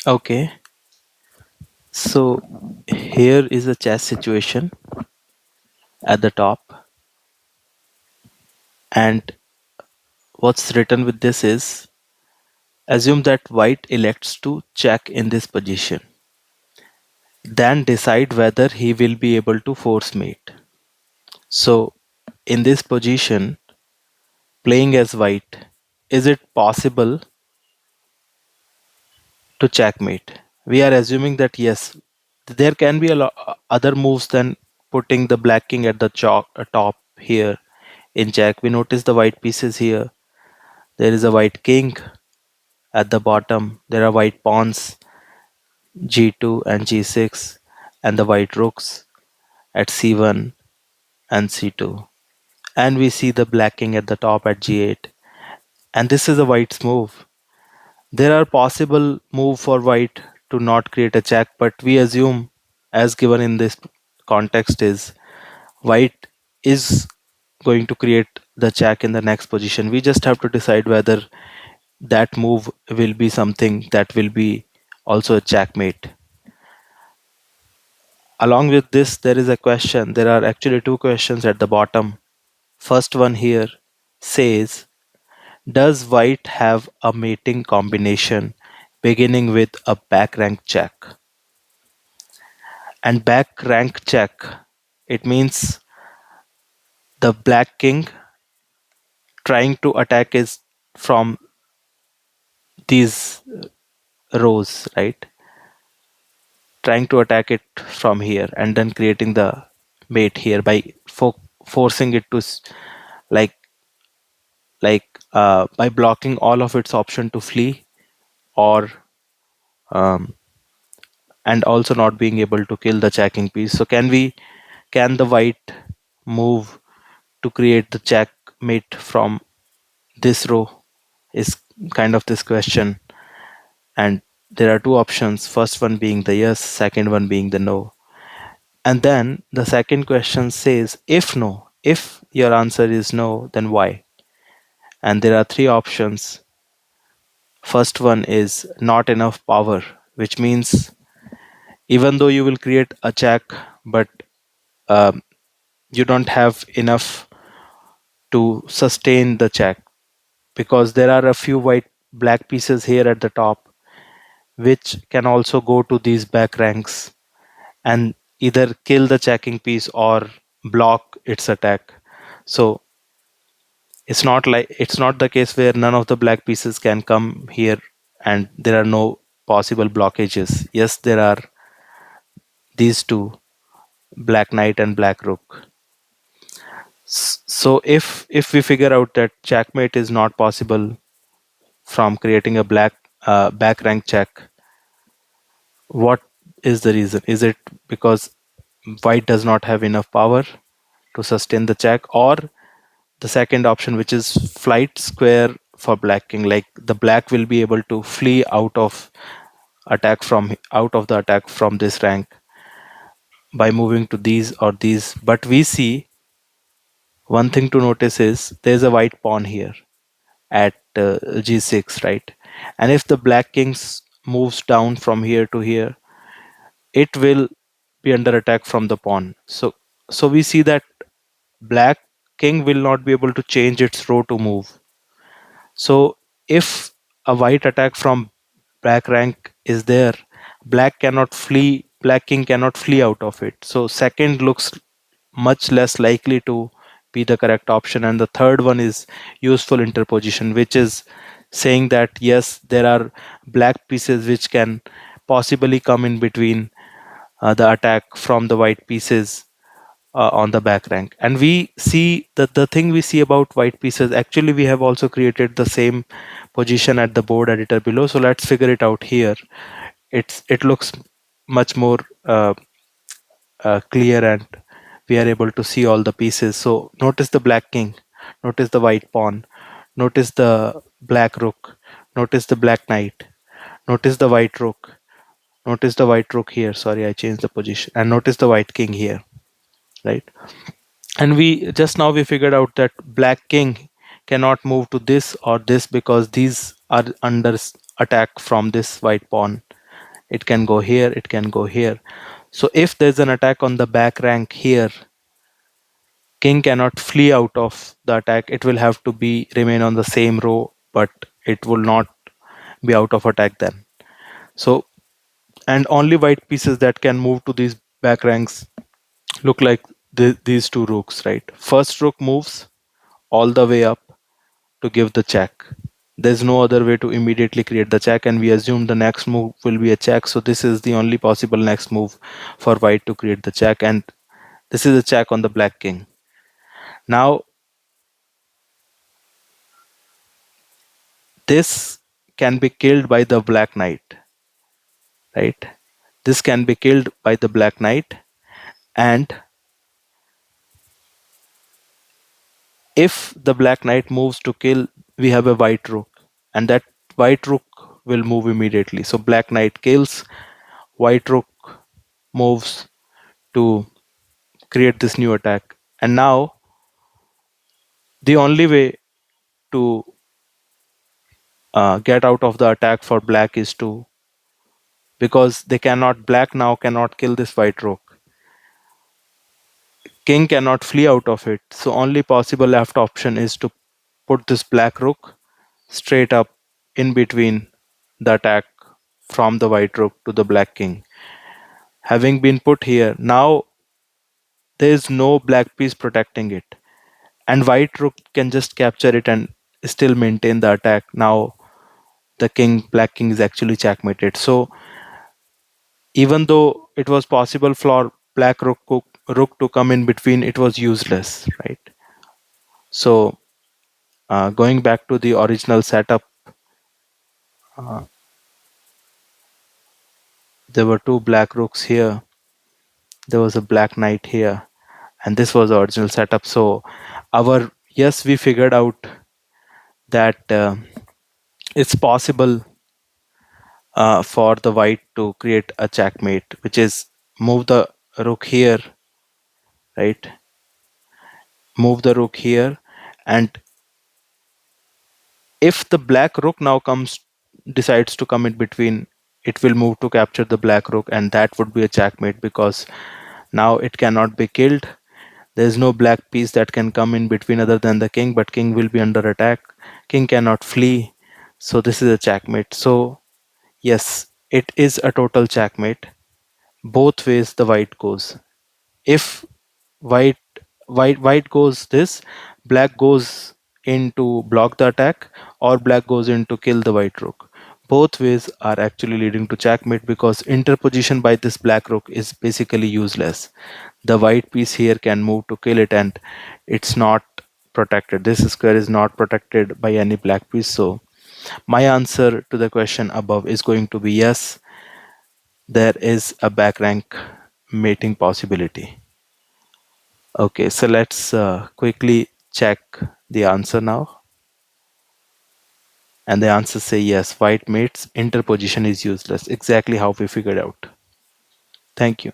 Okay, so here is a chess situation at the top, and what's written with this is assume that white elects to check in this position, then decide whether he will be able to force mate. So, in this position, playing as white, is it possible to checkmate? We are assuming that yes, there can be a lot other moves than putting the black king at the top here in check. We notice the white pieces here. There is a white king at the bottom. There are white pawns g2 and g6, and the white rooks at c1 and c2. And we see the black king at the top at g8. And this is a white's move. There are possible move for white to not create a check, but we assume, as given in this context, is white is going to create the check in the next position. We just have to decide whether that move will be something that will be also a checkmate. Along with this, there is a question. There are actually two questions at the bottom. First one here says, does white have a mating combination beginning with a back rank check? And back rank check, it means the black king trying to attack is from these rows, right? Trying to attack it from here and then creating the mate here by forcing it to like by blocking all of its option to flee, or um, and also not being able to kill the checking piece. So can the white move to create the checkmate from this row is kind of this question. And there are two options, first one being the yes, second one being the no. And then the second question says, if no, if your answer is no, then why? And there are three options. First one is not enough power, which means even though you will create a check, but um, you don't have enough to sustain the check, because there are a few white black pieces here at the top which can also go to these back ranks and either kill the checking piece or block its attack. So it's not the case where none of the black pieces can come here and there are no possible blockages. Yes, there are these two, black knight and black rook. So if we figure out that checkmate is not possible from creating a black back rank check, what is the reason? Is it because white does not have enough power to sustain the check, or the second option, which is flight square for black king, like the black will be able to flee out of the attack from this rank by moving to these or these. But we see one thing to notice is there's a white pawn here at g6, right? And if the black king moves down from here to here, it will be under attack from the pawn. So we see that black king will not be able to change its row to move. So if a white attack from black rank is there, black king cannot flee out of it. So second looks much less likely to be the correct option, and the third one is useful interposition, which is saying that yes, there are black pieces which can possibly come in between the attack from the white pieces on the back rank. And we see that the thing we see about white pieces, actually we have also created the same position at the board editor below. So let's figure it out here. It looks much more clear, and we are able to see all the pieces. So notice the black king, notice the white pawn, notice the black rook, notice the black knight, notice the white rook, notice the white rook here, sorry I changed the position, and notice the white king here, right? And we just now we figured out that black king cannot move to this or this because these are under attack from this white pawn. it can go here, it can go here. So if there's an attack on the back rank here, king cannot flee out of the attack. It will have to be remain on the same row, but it will not be out of attack then. So, and only white pieces that can move to these back ranks look like these two rooks, right? First rook moves all the way up to give the check. There's no other way to immediately create the check, and we assume the next move will be a check. So this is the only possible next move for white to create the check, and this is a check on the black king. Now this can be killed by the black knight, right? This can be killed by the black knight, and if the black knight moves to kill, we have a white rook, and that white rook will move immediately. So black knight kills, white rook moves to create this new attack. And now the only way to get out of the attack for black is to, because they cannot, black now cannot kill this white rook, king cannot flee out of it, so only possible left option is to put this black rook straight up in between the attack from the white rook to the black king. Having been put here, now there is no black piece protecting it, and white rook can just capture it and still maintain the attack. Now the black king is actually checkmated. So even though it was possible for black rook to come in between, it was useless, right? So going back to the original setup, uh, there were two black rooks here, there was a black knight here, and this was the original setup. So our, yes, we figured out that it's possible for the white to create a checkmate, which is move the rook here, right? Move the rook here, and if the black rook now decides to come in between, it will move to capture the black rook, and that would be a checkmate because now it cannot be killed. There's no black piece that can come in between other than the king, but king will be under attack. King cannot flee, so this is a checkmate. So yes, it is a total checkmate. Both ways the white goes. If white white goes this, black goes in to block the attack, or black goes in to kill the white rook. Both ways are actually leading to checkmate because interposition by this black rook is basically useless. The white piece here can move to kill it, and it's not protected. This square is not protected by any black piece. So my answer to the question above is going to be yes, there is a back rank mating possibility. Okay, so let's quickly check the answer now. And the answer say yes, white mates interposition is useless. Exactly how we figured out. Thank you.